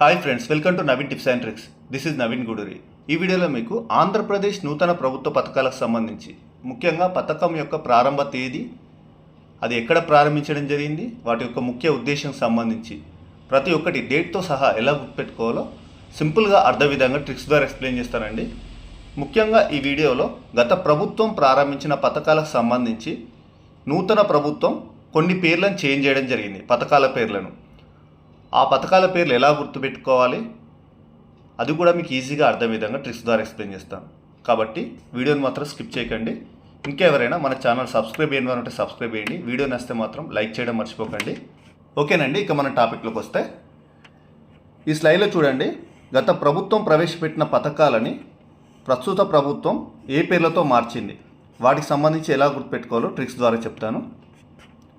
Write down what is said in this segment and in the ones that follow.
Hi friends, welcome to Naveen tips and tricks. This is Naveen Guduri. ఈ వీడియోలో మీకు ఆంధ్రప్రదేశ్ నూతన ప్రభుత్వ పథకాలకు సంబంధించి ముఖ్యంగా పథకం యొక్క ప్రారంభ తేదీ, అది ఎక్కడ ప్రారంభించడం జరిగింది, వాటి యొక్క ముఖ్య ఉద్దేశం సంబంధించి ప్రతి ఒక్కటి డేట్తో సహా ఎలా గుర్తుపెట్టుకోవాలో సింపుల్గా అర్థం విధంగా ట్రిక్స్ ద్వారా ఎక్స్ప్లెయిన్ చేస్తానండి. ముఖ్యంగా ఈ వీడియోలో గత ప్రభుత్వం ప్రారంభించిన పథకాలకు సంబంధించి నూతన ప్రభుత్వం కొన్ని పేర్లను చేంజ్ చేయడం జరిగింది. పథకాల పేర్లను, ఆ పథకాల పేర్లు ఎలా గుర్తుపెట్టుకోవాలి అది కూడా మీకు ఈజీగా అర్థం విధంగా ట్రిక్స్ ద్వారా ఎక్స్ప్లెయిన్ చేస్తాను. కాబట్టి వీడియోని మాత్రం స్కిప్ చేయకండి. ఇంకెవరైనా మన ఛానల్ సబ్స్క్రైబ్ చేయని వారు ఉంటే సబ్స్క్రైబ్ చేయండి. వీడియో నచ్చితే మాత్రం లైక్ చేయడం మర్చిపోకండి. ఓకేనండి, ఇక మన టాపిక్లోకి వస్తే ఈ స్లైడ్లో చూడండి. గత ప్రభుత్వం ప్రవేశపెట్టిన పథకాలని ప్రస్తుత ప్రభుత్వం ఏ పేర్లతో మార్చింది, వాటికి సంబంధించి ఎలా గుర్తుపెట్టుకోవాలో ట్రిక్స్ ద్వారా చెప్తాను.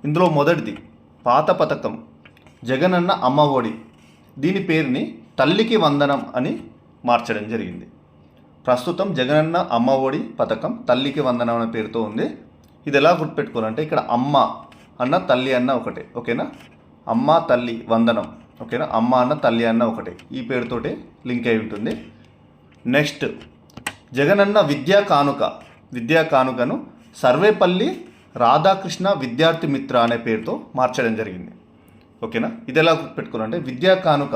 ఇందులో మొదటిది పాత పథకం జగనన్న అమ్మ ఒడి. దీని పేరుని తల్లికి వందనం అని మార్చడం జరిగింది. ప్రస్తుతం జగనన్న అమ్మ ఒడి పథకం తల్లికి వందనం అనే పేరుతో ఉంది. ఇది ఎలా గుర్తుపెట్టుకోవాలంటే ఇక్కడ అమ్మ అన్న తల్లి అన్న ఒకటే, ఓకేనా. అమ్మ తల్లి వందనం, ఓకేనా. అమ్మ అన్న తల్లి అన్న ఒకటే, ఈ పేరుతోటే లింక్ అయి ఉంటుంది. నెక్స్ట్ జగనన్న విద్యా కానుక. విద్యా కానుకను సర్వేపల్లి రాధాకృష్ణ విద్యార్థి మిత్ర అనే పేరుతో మార్చడం జరిగింది, ఓకేనా. ఇది ఎలా గుర్తుపెట్టుకోవాలంటే విద్యా కానుక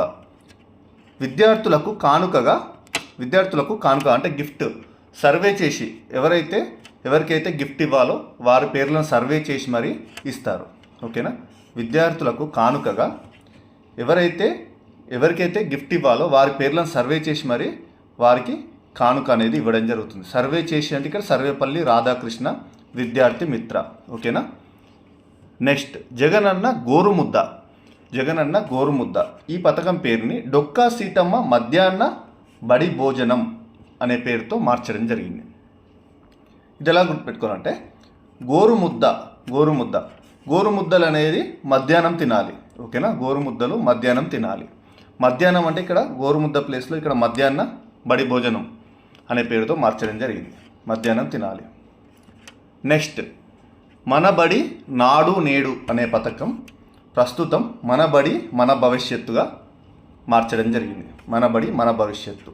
విద్యార్థులకు కానుక అంటే గిఫ్ట్ సర్వే చేసి ఎవరికైతే గిఫ్ట్ ఇవ్వాలో వారి పేర్లను సర్వే చేసి మరీ ఇస్తారు, ఓకేనా. విద్యార్థులకు కానుకగా ఎవరికైతే గిఫ్ట్ ఇవ్వాలో వారి పేర్లను సర్వే చేసి మరీ వారికి కానుక అనేది ఇవ్వడం జరుగుతుంది. సర్వే చేసి అంటే ఇక్కడ సర్వేపల్లి రాధాకృష్ణ విద్యార్థి మిత్ర, ఓకేనా. నెక్స్ట్ జగనన్న గోరుముద్ద. ఈ పథకం పేరుని డొక్కా సీతమ్మ మధ్యాహ్న బడి భోజనం అనే పేరుతో మార్చడం జరిగింది. ఇది ఎలా గుర్తుపెట్టుకోవాలంటే గోరుముద్దలు అనేది మధ్యాహ్నం తినాలి, ఓకేనా. గోరుముద్దలు మధ్యాహ్నం తినాలి. మధ్యాహ్నం అంటే ఇక్కడ గోరుముద్ద ప్లేస్లో ఇక్కడ మధ్యాహ్న బడి భోజనం అనే పేరుతో మార్చడం జరిగింది. మధ్యాహ్నం తినాలి. నెక్స్ట్ మన బడి నాడు నేడు అనే పథకం ప్రస్తుతం మన బడి మన భవిష్యత్తుగా మార్చడం జరిగింది. మన బడి మన భవిష్యత్తు,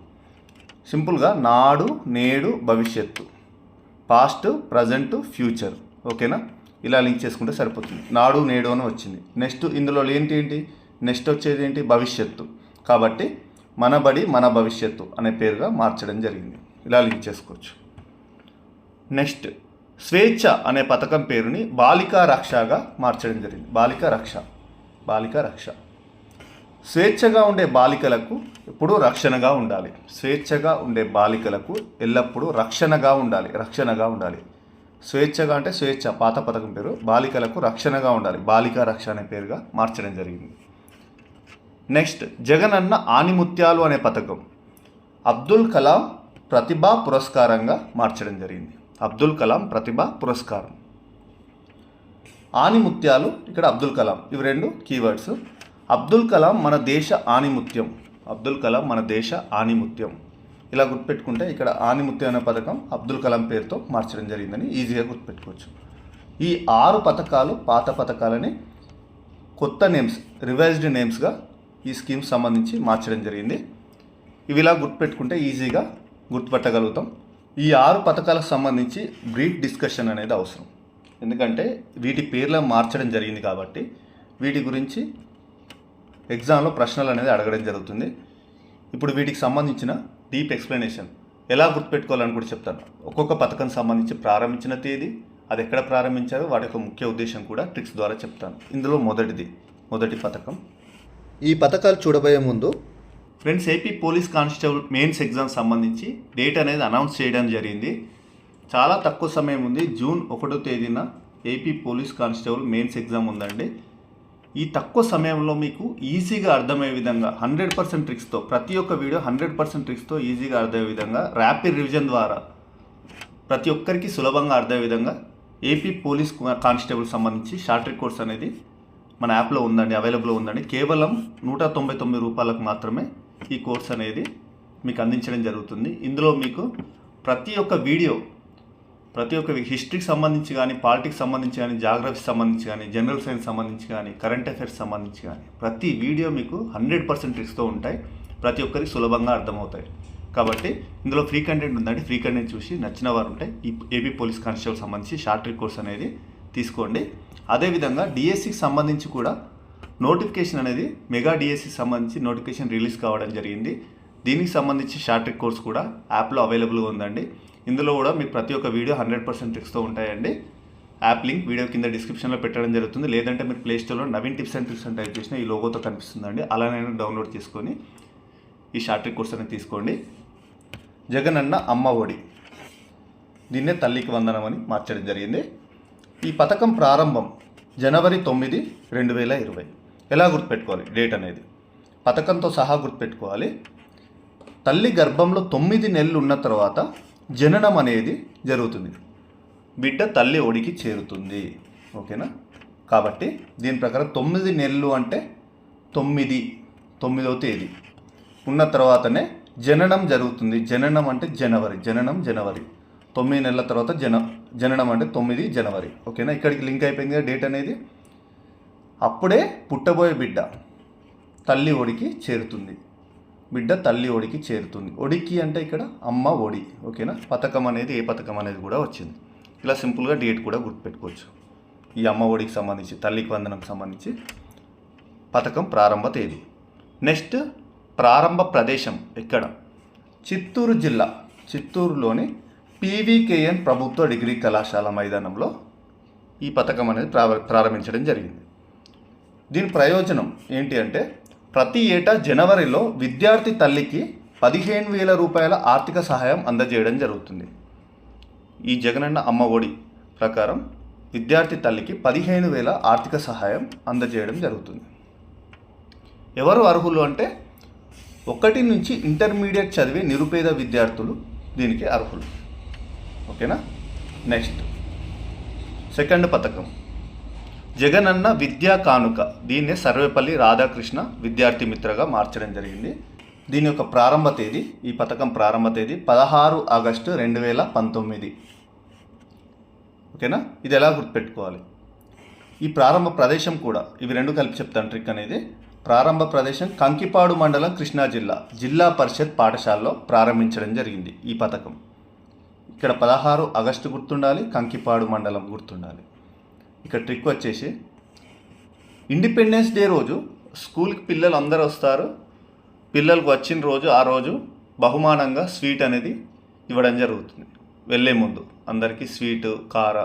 సింపుల్గా నాడు నేడు భవిష్యత్తు, పాస్ట్ ప్రజెంట్ ఫ్యూచర్, ఓకేనా. ఇలా లింక్ చేసుకుంటే సరిపోతుంది. నాడు నేడు అని వచ్చింది. నెక్స్ట్ ఇందులో నెక్స్ట్ వచ్చేది ఏంటి, భవిష్యత్తు. కాబట్టి మన బడి మన భవిష్యత్తు అనే పేరుగా మార్చడం జరిగింది. ఇలా లింక్ చేసుకోవచ్చు. నెక్స్ట్ స్వేచ్ఛ అనే పథకం పేరుని బాలికా రక్షగా మార్చడం జరిగింది. బాలికా రక్ష. స్వేచ్ఛగా ఉండే బాలికలకు ఎప్పుడూ రక్షణగా ఉండాలి. స్వేచ్ఛగా ఉండే బాలికలకు ఎల్లప్పుడూ రక్షణగా ఉండాలి. స్వేచ్ఛగా అంటే స్వేచ్ఛ, పాత పథకం పేరు. బాలికలకు రక్షణగా ఉండాలి, బాలికా రక్ష అనే పేరుగా మార్చడం జరిగింది. నెక్స్ట్ జగనన్న ఆణిముత్యాలు అనే పథకం అబ్దుల్ కలాం ప్రతిభా పురస్కారంగా మార్చడం జరిగింది. అబ్దుల్ కలాం ప్రతిభా పురస్కారం. ఆణిముత్యాలు, ఇక్కడ అబ్దుల్ కలాం, ఇవి రెండు కీవర్డ్స్. అబ్దుల్ కలాం మన దేశ ఆణిముత్యం. ఇలా గుర్తుపెట్టుకుంటే ఇక్కడ ఆణిముత్యం అనే పథకం అబ్దుల్ కలాం పేరుతో మార్చడం జరిగిందని ఈజీగా గుర్తుపెట్టుకోవచ్చు. ఈ 6 పథకాలు పాత పథకాలని కొత్త నేమ్స్, రివైజ్డ్ నేమ్స్గా ఈ స్కీమ్స్ సంబంధించి మార్చడం జరిగింది. ఇవి ఇలా గుర్తుపెట్టుకుంటే ఈజీగా గుర్తుపట్టగలుగుతాం. ఈ 6 పథకాలకు సంబంధించి బ్రీఫ్ డిస్కషన్ అనేది అవసరం, ఎందుకంటే వీటి పేర్లను మార్చడం జరిగింది కాబట్టి వీటి గురించి ఎగ్జామ్లో ప్రశ్నలు అనేది అడగడం జరుగుతుంది. ఇప్పుడు వీటికి సంబంధించిన డీప్ ఎక్స్ప్లెనేషన్ ఎలా గుర్తుపెట్టుకోవాలని కూడా చెప్తాను. ఒక్కొక్క పథకం సంబంధించి ప్రారంభించిన తేదీ, అది ఎక్కడ ప్రారంభించారో వాటి యొక్క ముఖ్య ఉద్దేశం కూడా ట్రిక్స్ ద్వారా చెప్తాను. ఇందులో మొదటి పథకం. ఈ పథకాలు చూడబోయే ముందు friends, AP police constable mains exam సంబంధించి డేట్ అనేది అనౌన్స్ చేయడం జరిగింది. చాలా తక్కువ సమయం ఉంది. జూన్ 1వ తేదీన AP police constable mains exam ఉందండి. ఈ తక్కువ సమయంలో మీకు ఈజీగా అర్థమయ్యే విధంగా 100% ట్రిక్స్తో, ప్రతి ఒక్క వీడియో 100% ట్రిక్స్తో ఈజీగా అర్థమయ్యే విధంగా ర్యాపిడ్ రివిజన్ ద్వారా ప్రతి ఒక్కరికి సులభంగా అర్థమయ్యే విధంగా ఏపీ పోలీస్ కానిస్టేబుల్ సంబంధించి షార్ట్ ట్రిక్ కోర్స్ అనేది మన యాప్లో ఉందండి, అవైలబుల్లో ఉందండి. కేవలం 199 రూపాయలకు మాత్రమే ఈ కోర్స్ అనేది మీకు అందించడం జరుగుతుంది. ఇందులో మీకు ప్రతి ఒక్క ప్రతి ఒక్క హిస్టరీకి సంబంధించి కానీ, పాలిటిక్స్ సంబంధించి కానీ, జాగ్రఫీ సంబంధించి కానీ, జనరల్ సైన్స్ సంబంధించి కానీ, కరెంట్ అఫైర్స్ సంబంధించి కానీ ప్రతి వీడియో మీకు 100% ట్రిక్స్తో ఉంటాయి. ప్రతి ఒక్కరికి సులభంగా అర్థమవుతాయి. కాబట్టి ఇందులో ఫ్రీ కంటెంట్ ఉందండి. ఫ్రీ కంటెంట్ చూసి నచ్చిన వారు ఉంటే ఈ ఏపీ పోలీస్ కానిస్టేబుల్ సంబంధించి షార్ట్ ట్రిక్ కోర్స్ అనేది తీసుకోండి. అదేవిధంగా డిఎస్సికి సంబంధించి కూడా నోటిఫికేషన్ అనేది మెగా డిఎస్సికి సంబంధించి నోటిఫికేషన్ రిలీజ్ కావడం జరిగింది. దీనికి సంబంధించి షార్ట్ ట్రిక్ కోర్స్ కూడా యాప్లో అవైలబుల్గా ఉందండి. ఇందులో కూడా మీకు ప్రతి ఒక్క వీడియో 100% ట్రిక్స్తో ఉంటాయండి. యాప్ లింక్ వీడియో కింద డిస్క్రిప్షన్లో పెట్టడం జరుగుతుంది. లేదంటే మీరు ప్లేస్టోర్లో నవీన్ టిప్స్ అండ్ ట్రిక్స్ అని టైప్ చేసిన ఈ లోగోతో కనిపిస్తుందండి. అలానైనా డౌన్లోడ్ చేసుకొని ఈ షార్ట్ ట్రిక్ కోర్స్ అనేది తీసుకోండి. జగనన్న అమ్మ ఒడి, దీన్నే తల్లికి వందనం అని మార్చడం జరిగింది. ఈ పథకం ప్రారంభం జనవరి 9, 2020. ఎలా గుర్తుపెట్టుకోవాలి డేట్ అనేది? పథకంతో సహా గుర్తుపెట్టుకోవాలి. తల్లి గర్భంలో 9 నెలలు ఉన్న తర్వాత జననం అనేది జరుగుతుంది. బిడ్డ తల్లి ఒడికి చేరుతుంది. ఓకేనా? కాబట్టి దీని ప్రకారం 9 నెలలు అంటే 9వ తేదీ ఉన్న తర్వాతనే జననం జరుగుతుంది. జననం అంటే జనవరి. 9 నెలల తర్వాత జననం అంటే 9 జనవరి. ఓకేనా? ఇక్కడికి లింక్ అయిపోయింది డేట్ అనేది. అప్పుడే పుట్టబోయే బిడ్డ తల్లి ఒడికి చేరుతుంది. ఒడికి అంటే ఇక్కడ అమ్మ ఒడి. ఓకేనా? పథకం అనేది ఏ పథకం అనేది కూడా వచ్చింది. ఇలా సింపుల్గా డేట్ కూడా గుర్తుపెట్టుకోవచ్చు. ఈ అమ్మ ఒడికి సంబంధించి, తల్లికి వందనంకి సంబంధించి పథకం ప్రారంభ తేదీ. నెక్స్ట్ ప్రారంభ ప్రదేశం ఎక్కడ? చిత్తూరు జిల్లా, చిత్తూరులోని పీవీకేఎన్ ప్రభుత్వ డిగ్రీ కళాశాల మైదానంలో ఈ పథకం అనేది ప్రారంభించడం జరిగింది. దీని ప్రయోజనం ఏంటి అంటే, ప్రతి ఏటా జనవరిలో విద్యార్థి తల్లికి 15,000 రూపాయల ఆర్థిక సహాయం అందజేయడం జరుగుతుంది. ఈ జగనన్న అమ్మ ఒడి ప్రకారం విద్యార్థి తల్లికి 15,000 ఆర్థిక సహాయం అందజేయడం జరుగుతుంది. ఎవరు అర్హులు అంటే 1 నుంచి ఇంటర్మీడియట్ చదివే నిరుపేద విద్యార్థులు దీనికి అర్హులు. ఓకేనా? నెక్స్ట్ సెకండ్ పథకం జగనన్న విద్యా కానుక. దీన్నే సర్వేపల్లి రాధాకృష్ణ విద్యార్థి మిత్రగా మార్చడం జరిగింది. దీని యొక్క ప్రారంభ తేదీ, ఈ పథకం ప్రారంభ తేదీ 16 ఆగస్టు 2019. ఓకేనా? ఇది ఎలా గుర్తుపెట్టుకోవాలి? ఈ ప్రారంభ ప్రదేశం కూడా ఇవి రెండు కలిపి చెప్తాను ట్రిక్ అనేది. ప్రారంభ ప్రదేశం కంకిపాడు మండలం, కృష్ణా జిల్లా, జిల్లా పరిషత్ పాఠశాలలో ప్రారంభించడం జరిగింది ఈ పథకం. ఇక్కడ 16 ఆగస్టు గుర్తుండాలి, కంకిపాడు మండలం గుర్తుండాలి. ఇక్కడ ట్రిక్ వచ్చేసి ఇండిపెండెన్స్ డే రోజు స్కూల్కి పిల్లలు అందరూ వస్తారు. పిల్లలకు వచ్చిన రోజు ఆ రోజు బహుమానంగా స్వీట్ అనేది ఇవ్వడం జరుగుతుంది. వెళ్ళే ముందు అందరికీ స్వీటు, కార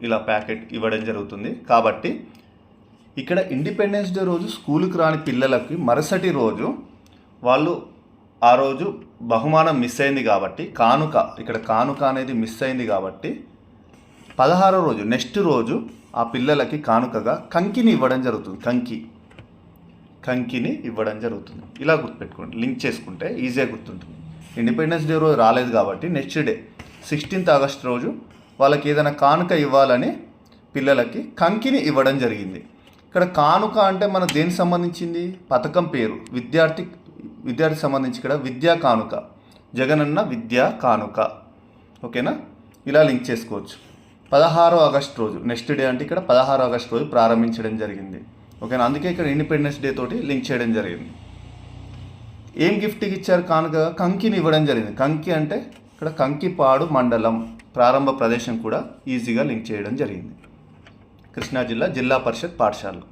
ఇలా ప్యాకెట్ ఇవ్వడం జరుగుతుంది. కాబట్టి ఇక్కడ ఇండిపెండెన్స్ డే రోజు స్కూల్కి రాని పిల్లలకి మరుసటి రోజు వాళ్ళు ఆ రోజు బహుమానం మిస్ అయింది కాబట్టి, కానుక అనేది మిస్ అయింది కాబట్టి 16వ రోజు నెక్స్ట్ రోజు ఆ పిల్లలకి కానుకగా కంకిని ఇవ్వడం జరుగుతుంది. కంకిని ఇవ్వడం జరుగుతుంది. ఇలా గుర్తుపెట్టుకోండి. లింక్ చేసుకుంటే ఈజీగా గుర్తుంటుంది. ఇండిపెండెన్స్ డే రోజు రాలేదు కాబట్టి నెక్స్ట్ డే 16th ఆగస్ట్ రోజు వాళ్ళకి ఏదైనా కానుక ఇవ్వాలని పిల్లలకి కంకిని ఇవ్వడం జరిగింది. ఇక్కడ కానుక అంటే మన దేనికి సంబంధించింది? పథకం పేరు విద్యార్థికి సంబంధించి ఇక్కడ విద్యా కానుక, జగనన్న విద్యా కానుక. ఓకేనా? ఇలా లింక్ చేసుకోవచ్చు. 16వ ఆగస్ట్ రోజు నెక్స్ట్ డే అంటే ఇక్కడ 16 ఆగస్ట్ రోజు ప్రారంభించడం జరిగింది. ఓకేనా? అందుకే ఇక్కడ ఇండిపెండెన్స్ డే తోటి లింక్ చేయడం జరిగింది. ఏం గిఫ్ట్కి ఇచ్చారు? కానుక కంకిని ఇవ్వడం జరిగింది. కంకి అంటే ఇక్కడ కంకిపాడు మండలం, ప్రారంభ ప్రదేశం కూడా ఈజీగా లింక్ చేయడం జరిగింది. కృష్ణా జిల్లా, జిల్లా పరిషత్ పాఠశాల.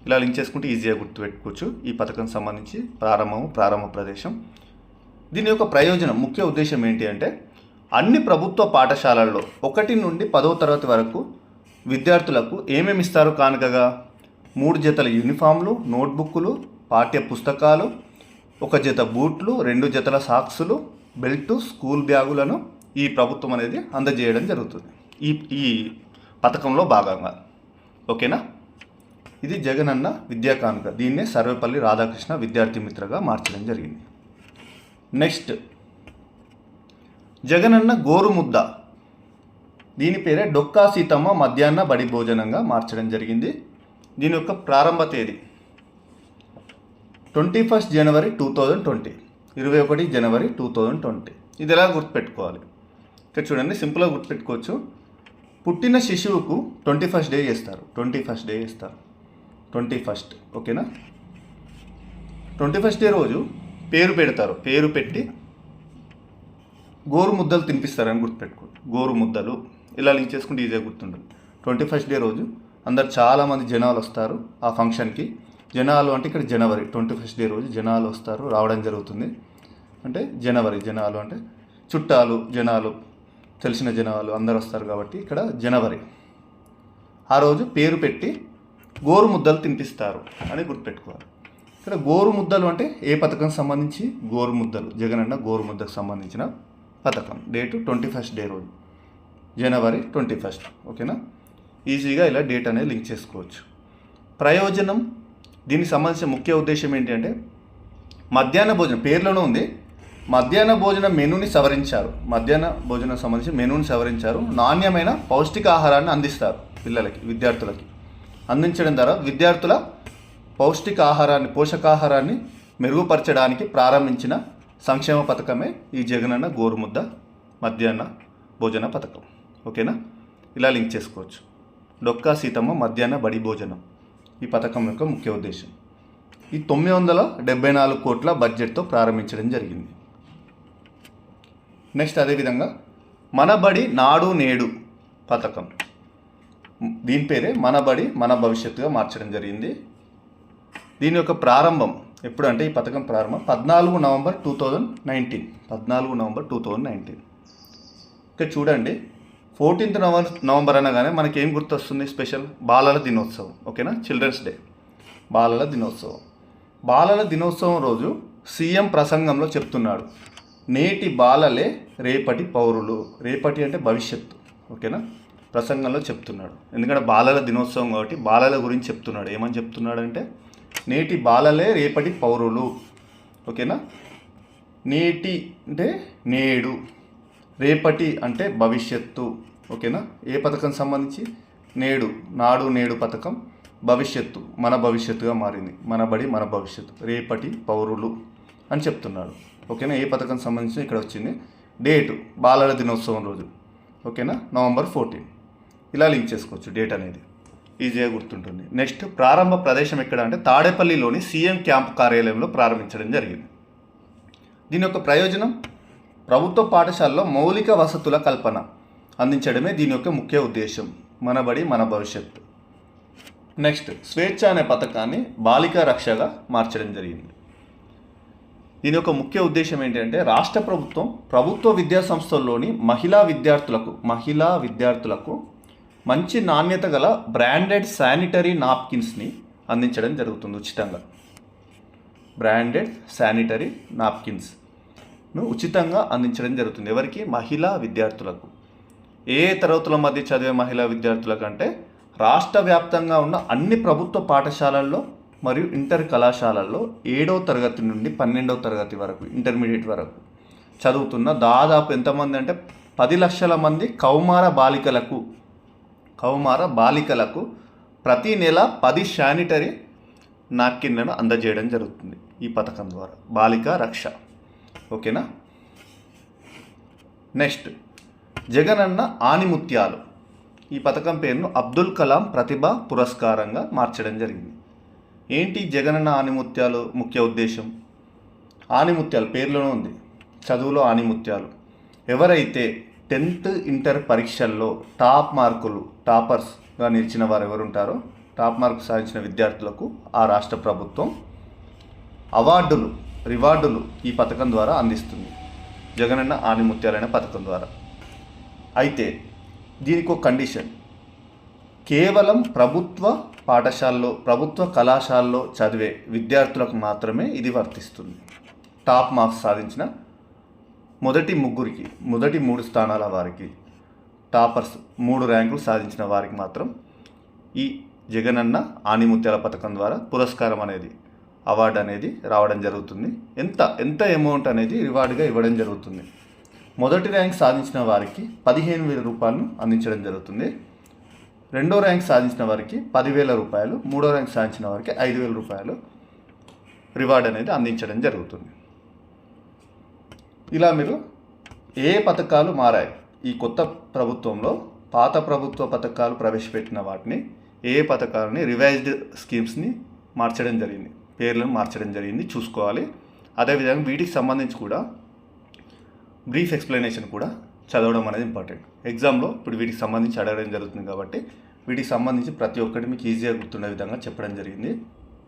ఇలా లింక్ చేసుకుంటే ఈజీగా గుర్తుపెట్టుకోవచ్చు. ఈ పథకం సంబంధించి ప్రారంభ ప్రదేశం. దీని యొక్క ప్రయోజనం, ముఖ్య ఉద్దేశం ఏంటి అంటే, అన్ని ప్రభుత్వ పాఠశాలల్లో 1 నుండి 10వ తరగతి వరకు విద్యార్థులకు ఏమేమి ఇస్తారు కానుకగా? 3 జతల యూనిఫామ్లు, నోట్బుక్లు, పాఠ్య పుస్తకాలు, 1 జత బూట్లు, 2 జతల సాక్సులు, బెల్టు, స్కూల్ బ్యాగులను ఈ ప్రభుత్వం అనేది అందజేయడం జరుగుతుంది ఈ పథకంలో భాగంగా. ఓకేనా? ఇది జగనన్న విద్యా కానుక. దీన్నే సర్వేపల్లి రాధాకృష్ణ విద్యార్థి మిత్రగా మార్చడం జరిగింది. నెక్స్ట్ జగనన్న గోరుముద్ద. దీని పేరే డొక్కా సీతమ్మ మధ్యాహ్న బడి భోజనంగా మార్చడం జరిగింది. దీని యొక్క ప్రారంభ తేదీ 21 జనవరి 2020, 21 జనవరి 2020. ఇది ఎలా గుర్తుపెట్టుకోవాలి? ఇక్కడ చూడండి, సింపుల్గా గుర్తుపెట్టుకోవచ్చు. పుట్టిన శిశువుకు 21st డే చేస్తారు. 21st, ఓకేనా. 21st డే రోజు పేరు పెడతారు. పేరు పెట్టి గోరు ముద్దలు తినిపిస్తారని గుర్తుపెట్టుకోండి. గోరు ముద్దలు ఇలా లింక్ చేసుకుంటే ఈజీగా గుర్తుంటుంది. 21st డే రోజు అందరు చాలామంది జనాలు వస్తారు ఆ ఫంక్షన్కి. జనాలు అంటే ఇక్కడ జనవరి 21st డే రోజు జనాలు వస్తారు, రావడం జరుగుతుంది. అంటే జనాలు అంటే చుట్టాలు, జనాలు, తెలిసిన జనాలు అందరు వస్తారు కాబట్టి ఇక్కడ జనవరి. ఆ రోజు పేరు పెట్టి గోరు ముద్దలు తినిపిస్తారు అని గుర్తుపెట్టుకోవాలి. ఇక్కడ గోరు ముద్దలు అంటే ఏ పథకం సంబంధించి? గోరు ముద్దలు, జగనన్న గోరు ముద్దకు సంబంధించిన పథకం. డేటు 21st డే రోజు, జనవరి 21st, ఓకేనా. ఈజీగా ఇలా డేట్ అనేది లింక్ చేసుకోవచ్చు. ప్రయోజనం, దీనికి సంబంధించిన ముఖ్య ఉద్దేశం ఏంటి అంటే మధ్యాహ్న భోజనం, పేర్లోనే ఉంది, మధ్యాహ్న భోజన మెనూని సవరించారు. మధ్యాహ్న భోజనం సంబంధించి మెనూని సవరించారు. నాణ్యమైన పౌష్టికాహారాన్ని అందిస్తారు పిల్లలకి, విద్యార్థులకి. అందించడం ద్వారా విద్యార్థుల పోషకాహారాన్ని మెరుగుపరచడానికి ప్రారంభించిన సంక్షేమ పథకమే ఈ జగనన్న గోరుముద్ద మధ్యాహ్న భోజన పథకం, ఓకేనా. ఇలా లింక్ చేసుకోవచ్చు. డొక్కా సీతమ్మ మధ్యాహ్న బడి భోజనం ఈ పథకం యొక్క ముఖ్య ఉద్దేశం. ఈ 974 కోట్ల బడ్జెట్తో ప్రారంభించడం జరిగింది. నెక్స్ట్ అదేవిధంగా మన బడి నాడు నేడు పథకం, దీని పేరే మన బడి మన భవిష్యత్తుగా మార్చడం జరిగింది. దీని యొక్క ప్రారంభం ఎప్పుడు అంటే ఈ పథకం ప్రారంభం 14 నవంబర్ 2019. ఇక్కడ చూడండి, 14th నవంబర్ అనగానే మనకి ఏం గుర్తొస్తుంది? స్పెషల్ బాలల దినోత్సవం, ఓకేనా. చిల్డ్రన్స్ డే, బాలల దినోత్సవం. బాలల దినోత్సవం రోజు సీఎం ప్రసంగంలో చెప్తున్నాడు, నేటి బాలలే రేపటి పౌరులు. రేపటి అంటే భవిష్యత్తు, ఓకేనా. ప్రసంగంలో చెప్తున్నాడు, ఎందుకంటే బాలల దినోత్సవం కాబట్టి బాలల గురించి చెప్తున్నాడు. ఏమని చెప్తున్నాడు అంటే నేటి బాలలే రేపటి పౌరులు, ఓకేనా. నేటి అంటే నేడు, రేపటి అంటే భవిష్యత్తు, ఓకేనా. ఏ పథకం సంబంధించి? నేడు, నాడు నేడు పథకం. భవిష్యత్తు, మన భవిష్యత్తుగా మారింది. మన బడి మన భవిష్యత్తు, రేపటి పౌరులు అని చెప్తున్నాడు, ఓకేనా. ఏ పథకం సంబంధించి ఇక్కడ వచ్చింది? డేటు బాలల దినోత్సవం రోజు, ఓకేనా, November 14. ఇలా లింక్ చేసుకోవచ్చు, డేట్ అనేది ఈజీగా గుర్తుంటుంది. నెక్స్ట్ ప్రారంభ ప్రదేశం ఎక్కడ అంటే తాడేపల్లిలోని సీఎం క్యాంప్ కార్యాలయంలో ప్రారంభించడం జరిగింది. దీని యొక్క ప్రయోజనం ప్రభుత్వ పాఠశాలలో మౌలిక వసతుల కల్పన అందించడమే దీని యొక్క ముఖ్య ఉద్దేశం. మన బడి మన భవిష్యత్తు. నెక్స్ట్ స్వేచ్ఛ అనే పథకాన్ని బాలికా రక్షగా మార్చడం జరిగింది. దీని యొక్క ముఖ్య ఉద్దేశం ఏంటంటే రాష్ట్ర ప్రభుత్వ విద్యా సంస్థల్లోని మహిళా విద్యార్థులకు మంచి నాణ్యత గల బ్రాండెడ్ శానిటరీ నాప్కిన్స్ని అందించడం జరుగుతుంది ఉచితంగా. బ్రాండెడ్ శానిటరీ నాప్కిన్స్ను ఉచితంగా అందించడం జరుగుతుంది. ఎవరికి? మహిళా విద్యార్థులకు. ఏ తరగతుల మధ్య చదివే మహిళా విద్యార్థులకు అంటే రాష్ట్ర వ్యాప్తంగా ఉన్న అన్ని ప్రభుత్వ పాఠశాలల్లో మరియు ఇంటర్ కళాశాలల్లో 7వ తరగతి నుండి 12వ తరగతి వరకు, ఇంటర్మీడియట్ వరకు చదువుతున్న దాదాపు ఎంతమంది అంటే 10 లక్షల మంది కౌమార బాలికలకు ప్రతి నెల 10 శానిటరీ నాప్కిన్లను అందజేయడం జరుగుతుంది ఈ పథకం ద్వారా. బాలికా రక్ష, ఓకేనా. నెక్స్ట్ జగనన్న ఆణిముత్యాలు. ఈ పథకం పేరును అబ్దుల్ కలాం ప్రతిభా పురస్కారంగా మార్చడం జరిగింది. ఏంటి జగనన్న ఆణిముత్యాలు ముఖ్య ఉద్దేశం? ఆణిముత్యాలు పేర్లోనే ఉంది, చదువులో ఆణిముత్యాలు. ఎవరైతే 10th ఇంటర్ పరీక్షల్లో టాపర్స్గా నిలిచిన వారు ఎవరు ఉంటారో, టాప్ మార్క్స్ సాధించిన విద్యార్థులకు ఆ రాష్ట్ర ప్రభుత్వం రివార్డులు ఈ పథకం ద్వారా అందిస్తుంది, జగనన్న ఆణిముత్యాలైన పథకం ద్వారా. అయితే దీనికి ఒక కండిషన్, కేవలం ప్రభుత్వ కళాశాలలో చదివే విద్యార్థులకు మాత్రమే ఇది వర్తిస్తుంది. టాప్ మార్క్స్ సాధించిన మొదటి 3 స్థానాల వారికి, టాపర్స్ 3 ర్యాంకులు సాధించిన వారికి మాత్రం ఈ జగనన్న ఆణిముత్యాల పథకం ద్వారా పురస్కారం అనేది, అవార్డు అనేది రావడం జరుగుతుంది. ఎంత అమౌంట్ అనేది రివార్డుగా ఇవ్వడం జరుగుతుంది. మొదటి ర్యాంక్ సాధించిన వారికి 15,000 రూపాయలను అందించడం జరుగుతుంది. 2వ ర్యాంక్ సాధించిన వారికి 10,000 రూపాయలు, 3వ ర్యాంక్ సాధించిన వారికి 5,000 రూపాయలు రివార్డ్ అనేది అందించడం జరుగుతుంది. ఇలా మీరు ఏ పథకాలు మారాయి, ఈ కొత్త ప్రభుత్వంలో పాత ప్రభుత్వ పథకాలు ప్రవేశపెట్టిన వాటిని ఏ పథకాలని రివైజ్డ్ స్కీమ్స్ని మార్చడం జరిగింది, పేర్లను మార్చడం జరిగింది చూసుకోవాలి. అదేవిధంగా వీటికి సంబంధించి కూడా బ్రీఫ్ ఎక్స్ప్లెనేషన్ కూడా చదవడం అనేది ఇంపార్టెంట్. ఎగ్జామ్లో ఇప్పుడు వీటికి సంబంధించి అడగడం జరుగుతుంది కాబట్టి వీటికి సంబంధించి ప్రతి ఒక్కటి మీకు ఈజీగా గుర్తుండే విధంగా చెప్పడం జరిగింది.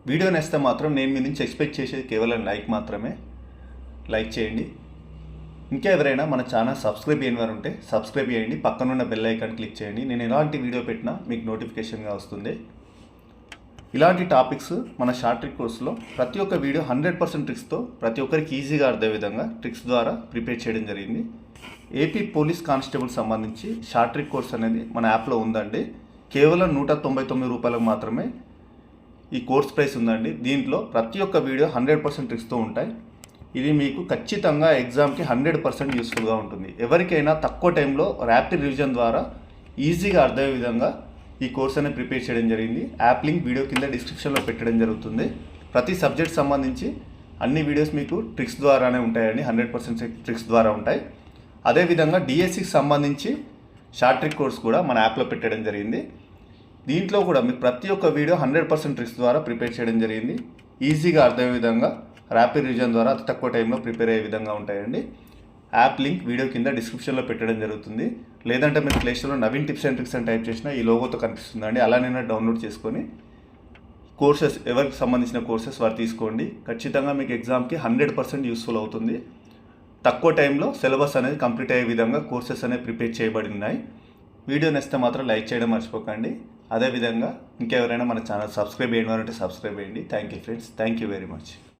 వీడియో నచ్చితే మాత్రం నేను మీ నుంచి ఎక్స్పెక్ట్ చేసేది కేవలం లైక్ మాత్రమే. లైక్ చేయండి. ఇంకా ఎవరైనా మన ఛానల్ సబ్స్క్రైబ్ చేయని వారు ఉంటే సబ్స్క్రైబ్ చేయండి, పక్కనున్న బెల్ ఐకాన్ క్లిక్ చేయండి. నేను ఎలాంటి వీడియో పెట్టినా మీకు నోటిఫికేషన్గా వస్తుంది. ఇలాంటి టాపిక్స్ మన షార్ట్ ట్రిక్ కోర్సులో ప్రతి ఒక్క వీడియో 100% ట్రిక్స్తో ప్రతి ఒక్కరికి ఈజీగా అర్థం విధంగా ట్రిక్స్ ద్వారా ప్రిపేర్ చేయడం జరిగింది. ఏపీ పోలీస్ కానిస్టేబుల్ సంబంధించి షార్ట్ ట్రిక్ కోర్స్ అనేది మన యాప్లో ఉందండి. కేవలం 199 రూపాయలకు మాత్రమే ఈ కోర్స్ ప్రైస్ ఉందండి. దీంట్లో ప్రతి ఒక్క వీడియో 100% ట్రిక్స్తో ఉంటాయి. ఇది మీకు ఖచ్చితంగా ఎగ్జామ్కి 100% యూస్ఫుల్గా ఉంటుంది. ఎవరికైనా తక్కువ టైంలో ర్యాపిడ్ రివిజన్ ద్వారా ఈజీగా అర్థమయ్యే విధంగా ఈ కోర్స్ అనేది ప్రిపేర్ చేయడం జరిగింది. యాప్ లింక్ వీడియో కింద డిస్క్రిప్షన్లో పెట్టడం జరుగుతుంది. ప్రతి సబ్జెక్ట్ సంబంధించి అన్ని వీడియోస్ మీకు ట్రిక్స్ ద్వారానే ఉంటాయండి, 100% ట్రిక్స్ ద్వారా ఉంటాయి. అదేవిధంగా డిఎస్సికి సంబంధించి షార్ట్ ట్రిక్ కోర్స్ కూడా మన యాప్లో పెట్టడం జరిగింది. దీంట్లో కూడా మీకు ప్రతి ఒక్క వీడియో 100% ట్రిక్స్ ద్వారా ప్రిపేర్ చేయడం జరిగింది. ఈజీగా అర్థమయ్యే విధంగా ర్యాపిడ్ రివిజన్ ద్వారా అతి తక్కువ టైంలో ప్రిపేర్ అయ్యే విధంగా ఉంటాయండి. యాప్ లింక్ వీడియో కింద డిస్క్రిప్షన్లో పెట్టడం జరుగుతుంది. లేదంటే మీరు ప్లేస్టోర్లో నవీన్ టిప్స్ అండ్ ట్రిక్స్ అని టైప్ చేసినా ఈ లోగోతో కనిపిస్తుందండి. అలానే డౌన్లోడ్ చేసుకొని కోర్సెస్ ఎవరికి సంబంధించిన కోర్సెస్ వారు తీసుకోండి. ఖచ్చితంగా మీకు ఎగ్జామ్కి 100% యూస్ఫుల్ అవుతుంది. తక్కువ టైంలో సిలబస్ అనేది కంప్లీట్ అయ్యే విధంగా కోర్సెస్ అనేవి ప్రిపేర్ చేయబడి ఉన్నాయి. వీడియో నచ్చితే మాత్రం లైక్ చేయడం మర్చిపోకండి. అదేవిధంగా ఇంకెవరైనా మన ఛానల్ సబ్స్క్రైబ్ చేయడం అంటే సబ్స్క్రైబ్ చేయండి. Thank you friends, thank you very much.